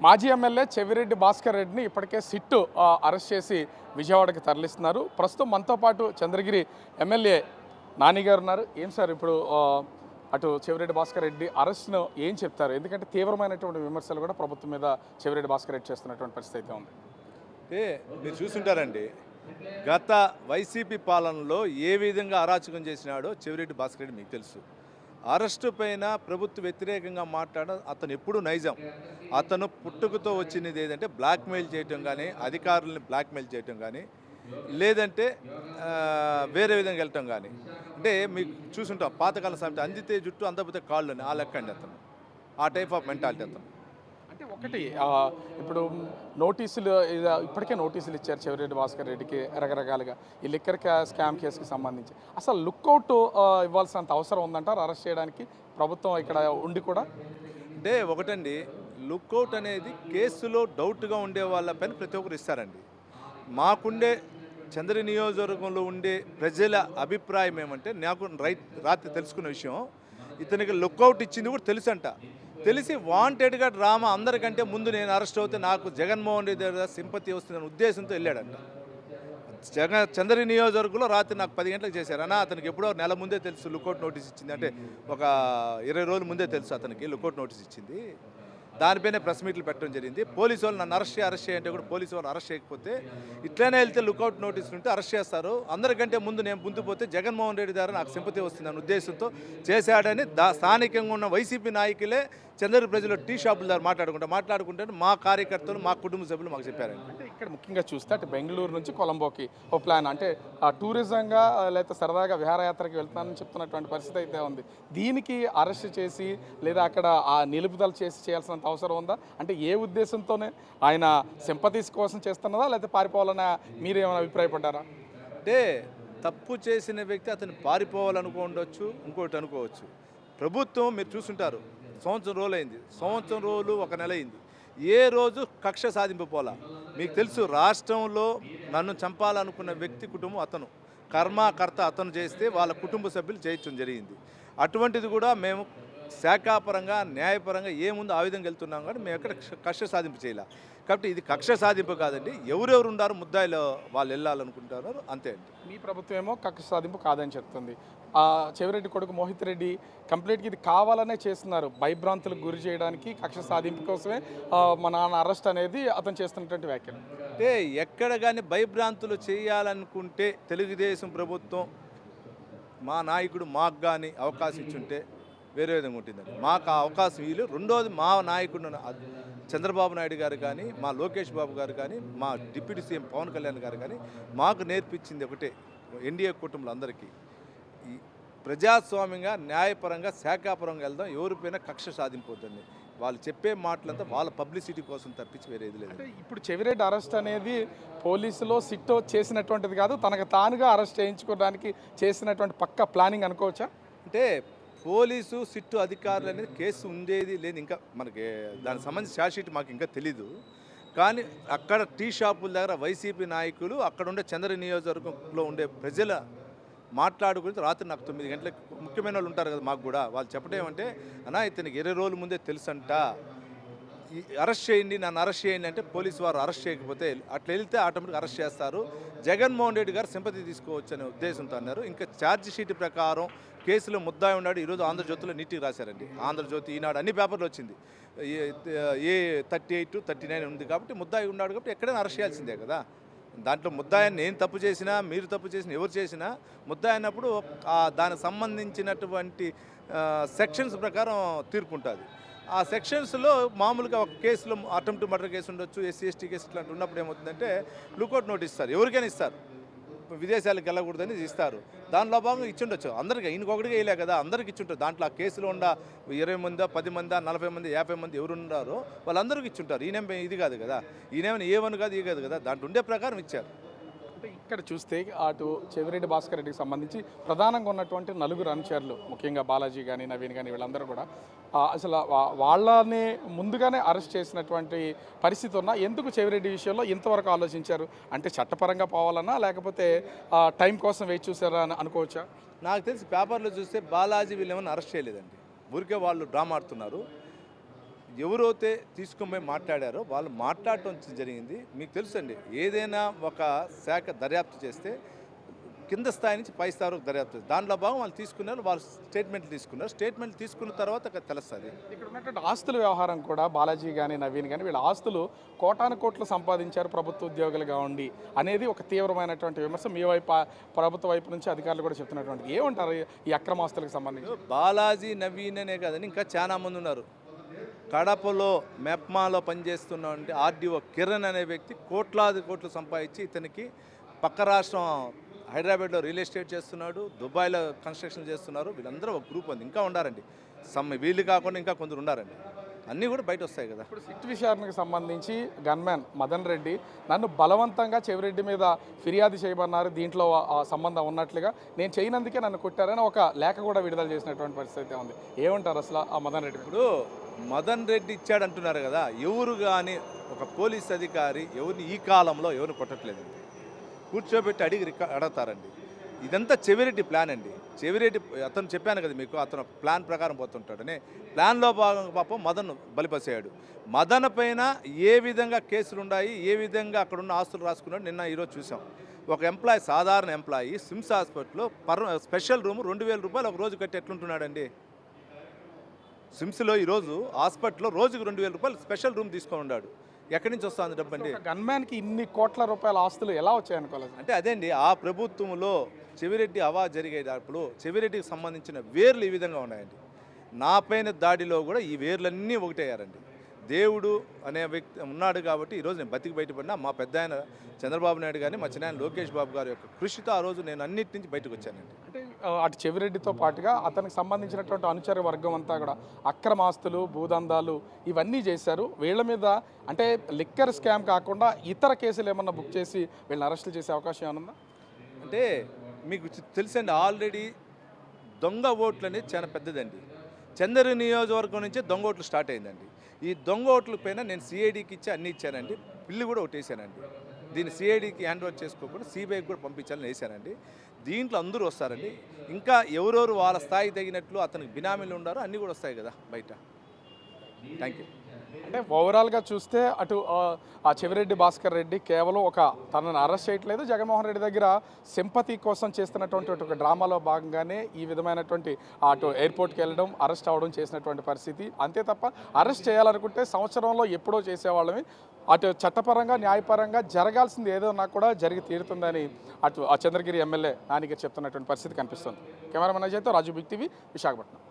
మాజీ ఎమ్మెల్యే చెవిరెడ్డి భాస్కర్ రెడ్డిని ఇప్పటికే సిట్టు అరెస్ట్ చేసి విజయవాడకి తరలిస్తున్నారు. ప్రస్తుతం మనతో పాటు చంద్రగిరి ఎమ్మెల్యే నాని గారు ఉన్నారు. ఏం సార్ ఇప్పుడు అటు చెవిరెడ్డి భాస్కర్ రెడ్డి అరెస్ట్ను ఏం చెప్తారు? ఎందుకంటే తీవ్రమైనటువంటి విమర్శలు కూడా ప్రభుత్వం మీద చెవిరెడ్డి భాస్కర్ రెడ్డి చేస్తున్నటువంటి పరిస్థితి అయితే ఉంది. అంటే మీరు చూస్తుంటారండి, గత వైసీపీ పాలనలో ఏ విధంగా అరాచకం చేసినాడో చెవిరెడ్డి భాస్కర్ రెడ్డి మీకు తెలుసు. అరెస్టు పైన ప్రభుత్వ వ్యతిరేకంగా మాట్లాడడం అతను ఎప్పుడూ నైజం. అతను పుట్టుకతో వచ్చినది ఏదంటే బ్లాక్మెయిల్ చేయటం కానీ, అధికారులని బ్లాక్మెయిల్ చేయటం కానీ, లేదంటే వేరే విధంగా వెళ్ళటం కానీ. అంటే మీకు చూసుంటాం పాతకాలం సామెత, అందితే జుట్టు అందకపోతే కాళ్ళు అని, ఆ లెక్క అండి అతను. ఆ టైప్ ఆఫ్ మెంటాలిటీ అతను. అంటే ఒకటి ఇప్పుడు నోటీసులు ఇప్పటికే నోటీసులు ఇచ్చారు చెవిరెడ్డి భాస్కర్ రెడ్డికి రకరకాలుగా ఈ లిక్కర్ స్కామ్ కేసుకి సంబంధించి. అసలు లుక్అవుట్ ఇవ్వాల్సినంత అవసరం ఉందంటారు అరెస్ట్ చేయడానికి ప్రభుత్వం ఇక్కడ ఉండి కూడా? అంటే ఒకటండి, లుక్అవుట్ అనేది కేసులో డౌట్గా ఉండే వాళ్ళపైన ప్రతి ఒక్కరు ఇస్తారండి. మాకుండే చంద్ర నియోజకవర్గంలో ఉండే ప్రజల అభిప్రాయం ఏమంటే, నాకు రాత్రి తెలుసుకున్న విషయం, ఇతనికి లుక్అవుట్ ఇచ్చింది కూడా తెలుసంట. తెలిసి వాంటెడ్గా డ్రామా అందరికంటే ముందు నేను అరెస్ట్ అవుతే నాకు జగన్మోహన్ రెడ్డి దగ్గర సింపతి వస్తుందనే ఉద్దేశంతో వెళ్ళాడంట. చంద్ర నియోజకవర్గంలో రాత్రి నాకు 10 గంటలకు చేశారు. అన్న అతనికి ఎప్పుడో నెల ముందే తెలుసు లుక్అవుట్ నోటీస్ ఇచ్చింది, అంటే ఒక 20 రోజుల ముందే తెలుసు అతనికి లుక్అవుట్ నోటీస్ ఇచ్చింది. దానిపైనే ప్రెస్ మీట్లు పెట్టడం జరిగింది. పోలీసు వాళ్ళు నన్ను అరెస్ట్ చేయంటే కూడా పోలీసు వాళ్ళు అరెస్ట్ చేయకపోతే, ఇట్లనే వెళ్తే లుక్అవుట్ నోటీసులు ఉంటే అరెస్ట్ చేస్తారు, అందరికంటే ముందు నేను ముందు పోతే జగన్మోహన్ రెడ్డి ద్వారా నాకు సింపతి వస్తుందన్న ఉద్దేశంతో చేశాడని స్థానికంగా ఉన్న వైసీపీ నాయకులే చంద్రగిరి ప్రజలు టీ షాపుల ద్వారా మాట్లాడుకుంటే మా కార్యకర్తలు, మా కుటుంబ సభ్యులు మాకు చెప్పారండి. అంటే ఇక్కడ ముఖ్యంగా చూస్తే అటు బెంగళూరు నుంచి కొలంబోకి ఒక ప్లాన్, అంటే టూరిజంగా లేకపోతే సరదాగా విహారయాత్రకి వెళ్తున్నానని చెప్తున్నటువంటి పరిస్థితి అయితే ఉంది. దీనికి అరెస్ట్ చేసి లేదా అక్కడ ఆ నిలుపుదల చేయాల్సినంత అవసరం ఉందా? అంటే ఏ ఉద్దేశంతోనే ఆయన సింపతీస్ కోసం చేస్తున్నదా, లేకపోతే పారిపోవాలని మీరేమైనా అభిప్రాయపడ్డారా? అంటే తప్పు చేసిన వ్యక్తి అతను పారిపోవాలనుకోవచ్చు, ఇంకోటి అనుకోవచ్చు. ప్రభుత్వం మీరు చూస్తుంటారు, సంవత్సరం రోజులు అయింది, సంవత్సరం రోజులు 1 నెల అయింది, ఏ రోజు కక్ష సాధింపు పోలా. మీకు తెలుసు, రాష్ట్రంలో నన్ను చంపాలనుకున్న వ్యక్తి కుటుంబం అతను, కర్మకర్త అతను చేస్తే వాళ్ళ కుటుంబ సభ్యులు చేయించడం జరిగింది. అటువంటిది కూడా మేము శాఖాపరంగా, న్యాయపరంగా ఏముందో ఆ విధంగా వెళ్తున్నాం, కానీ మేము ఎక్కడ కక్ష సాధింపు చేయలే. కాబట్టి ఇది కక్ష సాధింపు కాదండి, ఎవరెవరు ఉన్నారు ముద్దాయిలో వాళ్ళు వెళ్ళాలనుకుంటారు, అంతే అండి. మీ ప్రభుత్వం ఏమో కక్ష సాధింపు కాదని చెప్తుంది. చెవిరెడ్డి కొడుకు మోహిత్ రెడ్డి కంప్లీట్గా ఇది కావాలనే చేస్తున్నారు, భయభ్రాంతులకు గురి చేయడానికి, కక్ష సాధింపు కోసమే మా నాన్న అరెస్ట్ అనేది అతను చేస్తున్నటువంటి వ్యాఖ్యలు. అంటే ఎక్కడ కానీ భయభ్రాంతులు చేయాలనుకుంటే తెలుగుదేశం ప్రభుత్వం, మా నాయకుడు మాకు కానీ అవకాశం ఇచ్చుంటే వేరే విధంగా ఉంటుందండి. మాకు ఆ అవకాశం వీలు. రెండోది, మా నాయకుడు చంద్రబాబు నాయుడు గారు కానీ, మా లోకేష్ బాబు గారు కానీ, మా డిప్యూటీ సీఎం పవన్ కళ్యాణ్ గారు కానీ మాకు నేర్పించింది ఒకటే, ఎన్డీఏ కుటుంబాలు అందరికీ ఈ ప్రజాస్వామ్యంగా, న్యాయపరంగా, శాఖాపరంగా వెళ్దాం, ఎవరిపైనా కక్ష సాధింపొద్దండి. వాళ్ళు చెప్పే మాటలంతా వాళ్ళ పబ్లిసిటీ కోసం తప్పించి వేరేది లేదు. అంటే ఇప్పుడు చెవిరెడ్డి అరెస్ట్ అనేది పోలీసులో సిట్టో చేసినటువంటిది కాదు, తనకు తానుగా అరెస్ట్ చేయించుకోవడానికి చేసినటువంటి పక్క ప్లానింగ్ అనుకోవచ్చా? అంటే పోలీసు సిట్టు అధికారులు అనేది కేసు ఉండేది లేదు, ఇంకా మనకి దానికి సంబంధించి ఛార్జ్ షీట్ మాకు ఇంకా తెలీదు. కానీ అక్కడ టీ షాపుల దగ్గర వైసీపీ నాయకులు, అక్కడ ఉండే చంద్ర నియోజకవర్గంలో ఉండే ప్రజల మాట్లాడుకుని రాత్రి నాకు 9 గంటలకు, ముఖ్యమైన వాళ్ళు ఉంటారు కదా మాకు కూడా, వాళ్ళు చెప్పడం ఏమంటే, అన్నా ఇతనికి 20 రోజుల ముందే తెలుసంట, అరెస్ట్ చేయండి, నన్ను అరెస్ట్ చేయండి అంటే పోలీసు వారు అరెస్ట్ చేయకపోతే అట్లా వెళ్తే ఆటోమేటిక్గా అరెస్ట్ చేస్తారు, జగన్మోహన్ రెడ్డి గారు సింపతి తీసుకోవచ్చు అనే ఉద్దేశంతో అన్నారు. ఇంకా ఛార్జ్ షీట్ ప్రకారం కేసులో ముద్దాయి ఉన్నాడు. ఈరోజు ఆంధ్రజ్యోతిలో నీట్గా రాశారండి, ఆంధ్రజ్యోతి, ఈనాడు, అన్ని పేపర్లు వచ్చింది. ఏ 38, 39 ఉంది కాబట్టి ముద్దాయి ఉన్నాడు కాబట్టి ఎక్కడైనా అరెస్ట్ చేయాల్సిందే కదా. దాంట్లో ముద్దాయిని నేను తప్పు చేసినా, మీరు తప్పు చేసినా, ఎవరు చేసినా ముద్దాయి అయినప్పుడు దానికి సంబంధించినటువంటి సెక్షన్స్ ప్రకారం తీర్పు ఉంటుంది. ఆ సెక్షన్స్లో మామూలుగా ఒక కేసులో అటెంప్ట్ మర్డర్ కేసు ఉండొచ్చు, ఎస్సీ ఎస్టీ కేసు ఇట్లాంటి ఉన్నప్పుడు ఏమవుతుందంటే లుకౌట్ నోటీస్ ఇస్తారు, ఎవరికైనా ఇస్తారు, విదేశాలకు వెళ్ళకూడదని ఇస్తారు. దానిలో భాగంగా ఇచ్చుండొచ్చు అందరికీ, ఇంకొకటిగా వేయలే కదా, అందరికి ఇచ్చుంటారు. దాంట్లో ఆ కేసులో ఉన్న 20 మంది, 10 మంది, 40 మంది, 50 మంది ఎవరు ఉన్నారో వాళ్ళందరికీ ఇచ్చుంటారు. ఈయనేం ఇది కాదు కదా, ఈయనేమైనా ఏ1 కాదు, ఈ కాదు కదా, దాంట్లో ఉండే ప్రకారం ఇచ్చారు. అంటే ఇక్కడ చూస్తే అటు చెవిరెడ్డి భాస్కర్ రెడ్డికి సంబంధించి ప్రధానంగా ఉన్నటువంటి 4 అనుచరులు, ముఖ్యంగా బాలాజీ కానీ, నవీన్ కానీ, వీళ్ళందరూ కూడా అసలు వాళ్ళని ముందుగానే అరెస్ట్ చేసినటువంటి పరిస్థితి ఉన్నా ఎందుకు చెవిరెడ్డి విషయంలో ఇంతవరకు ఆలోచించారు? అంటే చట్టపరంగా పోవాలన్నా, లేకపోతే టైం కోసం వేచి చూసారా అని అనుకోవచ్చా? నాకు తెలిసి పేపర్లో చూస్తే బాలాజీ వీళ్ళు ఏమైనా అరెస్ట్ చేయలేదండి, ఊరికే వాళ్ళు డ్రామా ఆడుతున్నారు. ఎవరైతే తీసుకొని పోయి మాట్లాడారో వాళ్ళు మాట్లాడటం జరిగింది. మీకు తెలుసండి, ఏదైనా ఒక శాఖ దర్యాప్తు చేస్తే కింద స్థాయి నుంచి పై స్థాయి వరకు దర్యాప్తు దాంట్లో భాగం వాళ్ళు తీసుకున్నారు. వాళ్ళు స్టేట్మెంట్లు తీసుకున్న తర్వాత అక్కడ తెలుస్తుంది. ఇక్కడ ఉన్నటువంటి ఆస్తుల వ్యవహారం కూడా బాలాజీ కానీ నవీన్ కానీ వీళ్ళ ఆస్తులు కోటాను కోట్లు సంపాదించారు ప్రభుత్వ ఉద్యోగులుగా ఉండి అనేది ఒక తీవ్రమైనటువంటి విమర్శ మీ వైపు ప్రభుత్వ వైపు నుంచి అధికారులు కూడా చెప్తున్నటువంటి ఏమంటారు ఈ అక్రమాస్తులకు సంబంధించి? బాలాజీ నవీన్ అనే కాదని ఇంకా చాలా మంది ఉన్నారు. కడపలో మెప్మాలో పనిచేస్తున్నటువంటి ఆర్డీఓ కిరణ్ అనే వ్యక్తి కోట్లాది కోట్లు సంపాదించి ఇతనికి పక్క రాష్ట్రం హైదరాబాద్లో రియల్ ఎస్టేట్ చేస్తున్నాడు, దుబాయ్లో కన్స్ట్రక్షన్ చేస్తున్నారు. వీళ్ళందరూ ఒక గ్రూప్ ఉంది, ఇంకా ఉండారండి. వీళ్ళు కాకుండా ఇంకా కొందరు ఉండారండి. అన్నీ కూడా బయట వస్తాయి కదా. ఇప్పుడు సిట్ విచారణకు సంబంధించి గన్మ్యాన్ మదన్ రెడ్డి నన్ను బలవంతంగా చెవిరెడ్డి మీద ఫిర్యాదు చేయమన్నారు, దీంట్లో ఆ సంబంధం ఉన్నట్లుగా, నేను చేయనందుకే నన్ను కొట్టారని ఒక లేఖ కూడా విడుదల చేసినటువంటి పరిస్థితి ఉంది. ఏమంటారు అసలు ఆ మదన్ రెడ్డి? ఇప్పుడు మదన్ రెడ్డి ఇచ్చాడు అంటున్నారు కదా, ఎవరు కానీ ఒక పోలీస్ అధికారి ఎవరిని ఈ కాలంలో ఎవరిని కొట్టట్లేదు. కూర్చోబెట్టి అడుగుతారండి. ఇదంతా చెవిరెడ్డి ప్లాన్ అండి. చెవిరెడ్డి అతను చెప్పాను కదా మీకు, అతను ప్లాన్ ప్రకారం పోతుంటాడని. ప్లాన్లో భాగంగా పాపం మదన్ బలిపసేయాడు. మదన్ పైన ఏ విధంగా కేసులు ఉన్నాయి, ఏ విధంగా అక్కడ ఉన్న ఆస్తులు రాసుకున్నాడు నిన్న ఈరోజు చూసాం. ఒక ఎంప్లాయీ, సాధారణ ఎంప్లాయీ సిమ్స్ హాస్పిటల్లో స్పెషల్ రూమ్ 2000 రూపాయలు ఒక రోజు కట్టి ఎట్లుంటున్నాడండి. సిమ్స్లో ఈరోజు హాస్పిటల్లో రోజుకు 2000 రూపాయలు స్పెషల్ రూమ్ తీసుకొని ఉన్నాడు. ఎక్కడి నుంచి వస్తుంది డబ్బు అండి? గన్మ్యాన్కి ఇన్ని కోట్ల రూపాయల ఆస్తులు ఎలా వచ్చాయనుకోలేదు. అంటే అదేండి, ఆ ప్రభుత్వంలో చెవిరెడ్డి హవా జరిగేటప్పుడు చెవిరెడ్డికి సంబంధించిన వేర్లు ఈ విధంగా ఉన్నాయండి. నా పైన దాడిలో కూడా ఈ వేర్లన్నీ ఒకటయ్యారండి. దేవుడు అనే వ్యక్తి ఉన్నాడు కాబట్టి ఈరోజు నేను బతికి బయటపడినా. మా పెద్ద ఆయన చంద్రబాబు నాయుడు కానీ మా చిన్న ఆయన లోకేష్ బాబు గారి యొక్క కృషితో ఆ రోజు నేను అన్నిటి నుంచి బయటకు వచ్చానండి. అంటే అటు చెవిరెడ్డితో పాటుగా అతనికి సంబంధించినటువంటి అనుచర వర్గం అంతా కూడా అక్రమాస్తులు, భూదందాలు ఇవన్నీ చేశారు. వీళ్ళ మీద అంటే లిక్కర్ స్కామ్ కాకుండా ఇతర కేసులు ఏమన్నా బుక్ చేసి వీళ్ళని అరెస్టులు చేసే అవకాశం ఏమన్నా? అంటే మీకు తెలుసండి, ఆల్రెడీ దొంగ ఓట్లు అనేది చాలా పెద్దదండి. చంద్ర నియోజకవర్గం నుంచే దొంగ ఓట్లు స్టార్ట్ అయిందండి. ఈ దొంగ ఓట్ల పైన నేను సిఐడికి ఇచ్చి అన్నీ ఇచ్చానండి. బిల్లు కూడా ఒకటి వేసానండి. దీన్ని సిఐడికి హ్యాండ్ ఓవర్ చేసుకోకుండా సిబిఐకి కూడా పంపించాలని వేసానండి. దీంట్లో అందరూ వస్తారండి. ఇంకా ఎవరెవరు వాళ్ళ స్థాయికి తగినట్లు అతనికి బినామీలు ఉన్నారో అన్నీ కూడా వస్తాయి కదా బయట. Thank you. అంటే ఓవరాల్గా చూస్తే అటు ఆ చెవిరెడ్డి భాస్కర్ రెడ్డి కేవలం తనను అరెస్ట్ చేయట్లేదు, జగన్మోహన్ రెడ్డి దగ్గర సింపతి కోసం చేస్తున్నటువంటి ఒక డ్రామాలో భాగంగానే ఈ విధమైనటువంటి అటు ఎయిర్పోర్ట్కి వెళ్ళడం, అరెస్ట్ అవ్వడం చేసినటువంటి పరిస్థితి. అంతే తప్ప అరెస్ట్ చేయాలనుకుంటే సంవత్సరంలో ఎప్పుడో చేసేవాళ్ళని, అటు చట్టపరంగా న్యాయపరంగా జరగాల్సింది ఏదైనా కూడా జరిగి తీరుతుందని అటు ఆ చంద్రగిరి ఎమ్మెల్యే నానికి చెప్తున్నటువంటి పరిస్థితి కనిపిస్తుంది. కెమెరామెన్ అజయ్తో రాజు, బిగ్ టీవీ, విశాఖపట్నం.